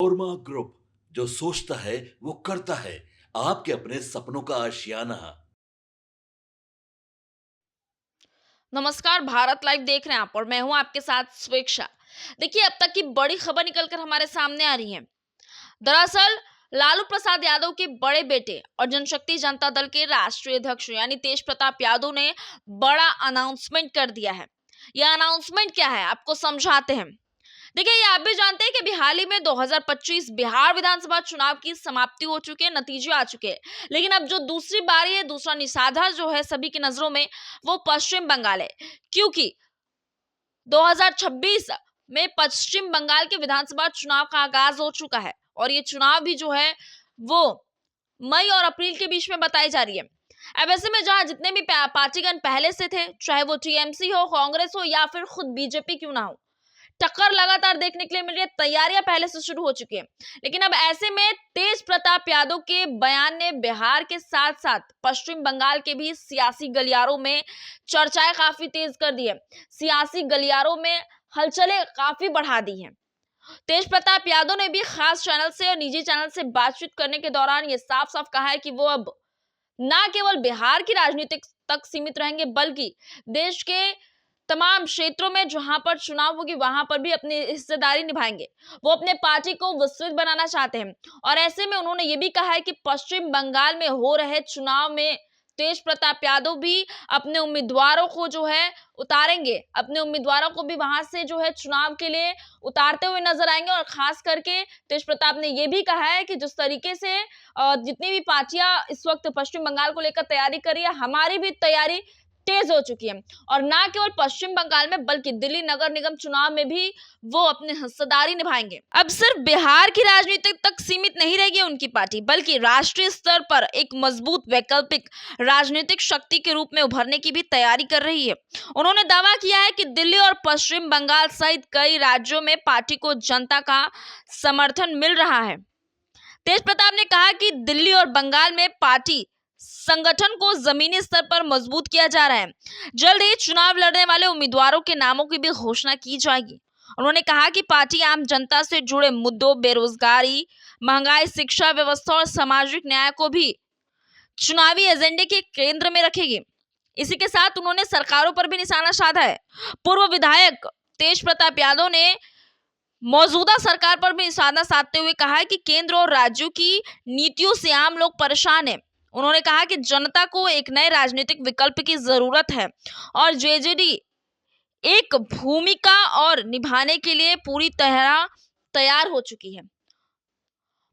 Korma group, जो सोचता है वो करता है। आपके अपने सपनों का आशियाना। नमस्कार, भारत लाइव देख रहे हैं आप और मैं हूं आपके साथ स्वेक्षा। देखिए, अब तक की बड़ी खबर निकलकर हमारे सामने आ रही है। दरअसल लालू प्रसाद यादव के बड़े बेटे और जनशक्ति जनता दल के राष्ट्रीय अध्यक्ष यानी तेज प्रताप यादव ने बड़ा अनाउंसमेंट कर दिया है। यह अनाउंसमेंट क्या है, आपको समझाते हैं। देखिए, ये आप भी जानते हैं कि अभी हाल ही में 2025 बिहार विधानसभा चुनाव की समाप्ति हो चुकी है, नतीजे आ चुके हैं। लेकिन अब जो दूसरी बारी है, दूसरा निशाना जो है सभी की नजरों में, वो पश्चिम बंगाल है। क्योंकि 2026 में पश्चिम बंगाल के विधानसभा चुनाव का आगाज हो चुका है और ये चुनाव भी जो है वो मई और अप्रैल के बीच में बताई जा रही है। अब ऐसे में जहां जितने भी पार्टीगण पहले से थे, चाहे वो टीएमसी हो, कांग्रेस हो या फिर खुद बीजेपी क्यों ना हो, टक्कर लगातार देखने के लिए मिल रही है। तैयारियां पहले से शुरू हो चुकी है। लेकिन अब ऐसे में तेज प्रताप यादव के बयान ने बिहार के साथ साथ पश्चिम बंगाल के भी सियासी गलियारों में चर्चाएं काफी तेज कर दी है। सियासी गलियारों में हलचलें काफी बढ़ा दी हैं। तेज प्रताप यादव ने भी खास चैनल से और निजी चैनल से बातचीत करने के दौरान ये साफ साफ कहा है कि वो अब ना केवल बिहार की राजनीति तक सीमित रहेंगे, बल्कि देश के तमाम क्षेत्रों में जहां पर चुनाव होगी वहां पर भी अपनी हिस्सेदारी निभाएंगे। वो अपने पार्टी को विस्तृत बनाना चाहते हैं और ऐसे में उन्होंने ये भी कहा है कि पश्चिम बंगाल में हो रहे चुनाव में तेज प्रताप यादव भी अपने उम्मीदवारों को जो है उतारेंगे, अपने उम्मीदवारों को भी वहां से जो है चुनाव के लिए उतारते हुए नजर आएंगे। और खास करके तेज प्रताप ने यह भी कहा है कि जिस तरीके से जितनी भी पार्टियां इस वक्त पश्चिम बंगाल को लेकर तैयारी कर रही है, हमारी भी तैयारी तेज हो चुकी है। और ना केवल पश्चिम बंगाल में बल्कि दिल्ली नगर निगम चुनाव में भी वो अपनी हिस्सेदारी निभाएंगे। अब सिर्फ बिहार की राजनीति तक सीमित नहीं रहेगी उनकी पार्टी, बल्कि राष्ट्रीय स्तर पर एक मजबूत वैकल्पिक राजनीतिक शक्ति के रूप में उभरने की भी तैयारी कर रही है। उन्होंने दावा किया है कि दिल्ली और पश्चिम बंगाल सहित कई राज्यों में पार्टी को जनता का समर्थन मिल रहा है। तेज प्रताप ने कहा कि दिल्ली और बंगाल में पार्टी संगठन को जमीनी स्तर पर मजबूत किया जा रहा है। जल्द ही चुनाव लड़ने वाले उम्मीदवारों के नामों की भी घोषणा की जाएगी। उन्होंने कहा कि पार्टी आम जनता से जुड़े मुद्दों, बेरोजगारी, महंगाई, शिक्षा व्यवस्था और सामाजिक न्याय को भी चुनावी एजेंडे के केंद्र में रखेगी। इसी के साथ उन्होंने सरकारों पर भी निशाना साधा है। पूर्व विधायक तेज प्रताप यादव ने मौजूदा सरकार पर भी निशाना साधते हुए कहा है कि केंद्र और राज्यों की नीतियों से आम लोग परेशान हैं। उन्होंने कहा कि जनता को एक नए राजनीतिक विकल्प की जरूरत है और जेजेडी एक भूमिका और निभाने के लिए पूरी तरह तैयार हो चुकी है।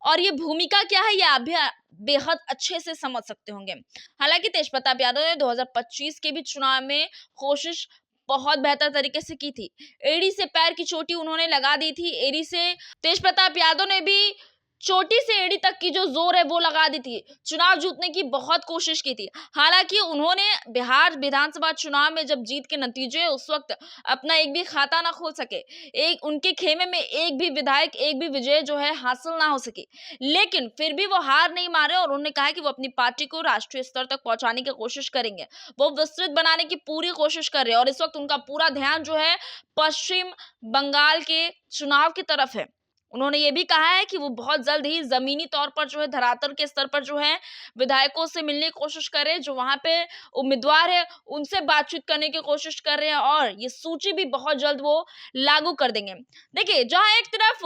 और ये भूमिका क्या है, ये आप भी बेहद अच्छे से समझ सकते होंगे। हालांकि तेज प्रताप यादव ने 2025 के भी चुनाव में कोशिश बहुत बेहतर तरीके से की थी। एड़ी से पैर की चोटी उन्होंने लगा दी थी। एड़ी से तेज प्रताप यादव ने भी चोटी से एड़ी तक की जो जोर है वो लगा दी थी। चुनाव जीतने की बहुत कोशिश की थी। हालांकि उन्होंने बिहार विधानसभा चुनाव में जब जीत के नतीजे उस वक्त अपना एक भी खाता ना खोल सके, एक उनके खेमे में एक भी विधायक, एक भी विजय जो है हासिल ना हो सकी, लेकिन फिर भी वो हार नहीं मारे और उन्होंने कहा कि वो अपनी पार्टी को राष्ट्रीय स्तर तक पहुंचाने की कोशिश करेंगे। वो विस्तृत बनाने की पूरी कोशिश कर रहे हैं और इस वक्त उनका पूरा ध्यान जो है पश्चिम बंगाल के चुनाव की तरफ है। उन्होंने ये भी कहा है कि वो बहुत जल्द ही जमीनी तौर पर जो है धरातल के स्तर पर जो है विधायकों से मिलने की कोशिश कर रहे हैं, जो वहां पे उम्मीदवार है उनसे बातचीत करने की कोशिश कर रहे हैं और ये सूची भी बहुत जल्द वो लागू कर देंगे। देखिए, जहां एक तरफ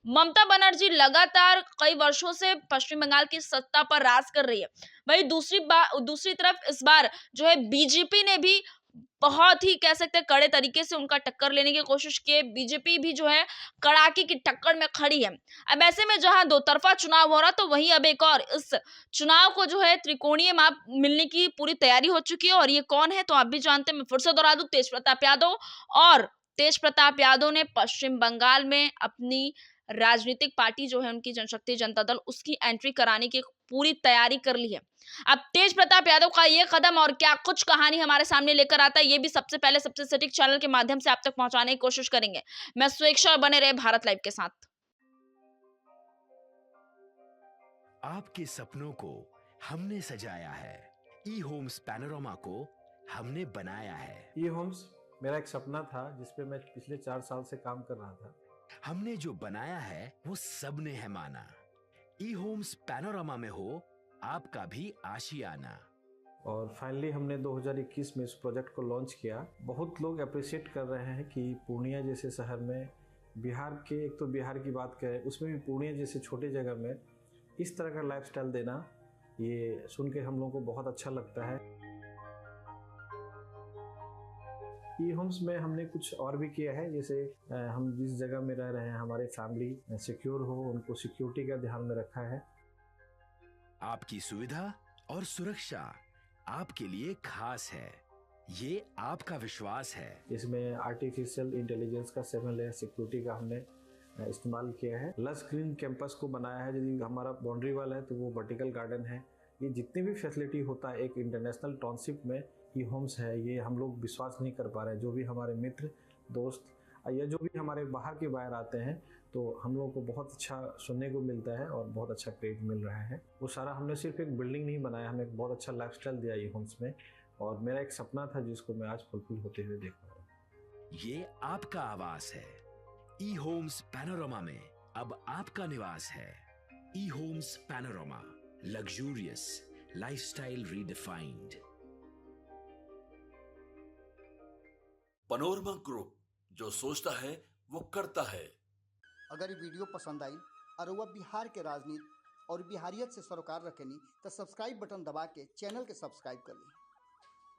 ममता बनर्जी लगातार कई वर्षों से पश्चिम बंगाल की सत्ता पर राज कर रही है, वहीं दूसरी तरफ इस बार जो है बीजेपी ने भी बहुत ही कह सकते हैं कड़े तरीके से उनका टक्कर लेने की कोशिश की है। बीजेपी भी जो है कड़ाके की टक्कर में खड़ी है। अब ऐसे में जहां दो तरफा चुनाव हो रहा, तो वहीं अब एक और इस चुनाव को जो है त्रिकोणीय माप मिलने की पूरी तैयारी हो चुकी है। और ये कौन है तो आप भी जानते हैं, मैं फिर से दोहरा दूं, तेज प्रताप यादव। और तेज प्रताप यादव ने पश्चिम बंगाल में अपनी राजनीतिक पार्टी जो है उनकी जनशक्ति जनता दल, उसकी एंट्री कराने की पूरी तैयारी कर ली है। अब तेज प्रताप यादव का ये कदम और क्या कुछ कहानी हमारे सामने लेकर आता है, ये भी सबसे पहले सबसे सटीक चैनल के माध्यम से आप तक पहुंचाने की कोशिश करेंगे। मैं स्वेच्छा, बने रहे भारत लाइव के साथ। आपके सपनों को हमने सजाया है, ई होम्स पैनोरामा को हमने बनाया है। ई होम्स मेरा एक सपना था जिस पे मैं पिछले 4 साल से काम कर रहा था। हमने जो बनाया है वो सबने है माना। ई होम्स पैनोरामा में हो आपका भी आशियाना। और फाइनली हमने 2021 में इस प्रोजेक्ट को लॉन्च किया। बहुत लोग अप्रिशिएट कर रहे हैं कि पूर्णिया जैसे शहर में, बिहार के, एक तो बिहार की बात करें उसमें भी पूर्णिया जैसे छोटे जगह में इस तरह का लाइफस्टाइल देना, ये सुन के हम लोगों को बहुत अच्छा लगता है। ई होम्स में हमने कुछ और भी किया है, जैसे हम जिस जगह में रह रहे हैं हमारे फैमिली सिक्योर हो, उनको सिक्योरिटी का ध्यान में रखा है। आपकी सुविधा और सुरक्षा आपके लिए खास है, ये आपका विश्वास है। इसमें आर्टिफिशियल इंटेलिजेंस का 7 लेयर सिक्योरिटी का हमने इस्तेमाल किया है। लस ग्रीन कैंपस को बनाया है। यदि हमारा बाउंड्री वाल है तो वो वर्टिकल गार्डन है। ये जितनी भी फैसिलिटी होता है एक इंटरनेशनल टाउनशिप में ई होम्स है, ये हम लोग विश्वास नहीं कर पा रहे हैं। जो भी हमारे मित्र दोस्त या जो भी हमारे बाहर के बाहर आते हैं तो हम लोगों को बहुत अच्छा सुनने को मिलता है और बहुत अच्छा क्रेडिट मिल रहा है। वो सारा हमने सिर्फ एक बिल्डिंग नहीं बनाया, हमें एक बहुत अच्छा लाइफस्टाइल दिया ई होम्स में, और मेरा एक सपना था जिसको मैं आज फुलफिल होते हुए देख रहा हूँ। ये आपका आवास है। ई होम्स पैनोरामा में अब आपका निवास है। E homes Panorama, luxurious lifestyle redefined. Panorama group, जो सोचता है वो करता है। अगर ये वीडियो पसंद आई और वह बिहार के राजनीति और बिहारियत से सरोकार रखेनी तो सब्सक्राइब बटन दबा के चैनल के सब्सक्राइब कर ली।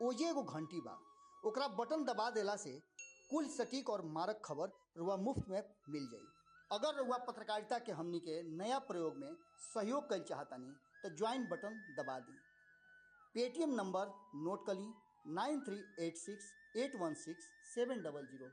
ओजे एगो घंटी बा, ओकरा बटन दबा देला से कुल सटीक और मारक खबर रुआ मुफ्त में मिल जाई। अगर रुआ पत्रकारिता के हमनी के नया प्रयोग में सहयोग कर चाहतानी तो ज्वाइन बटन दबा दी। पेटीएम नंबर नोट कर ली 9386816700।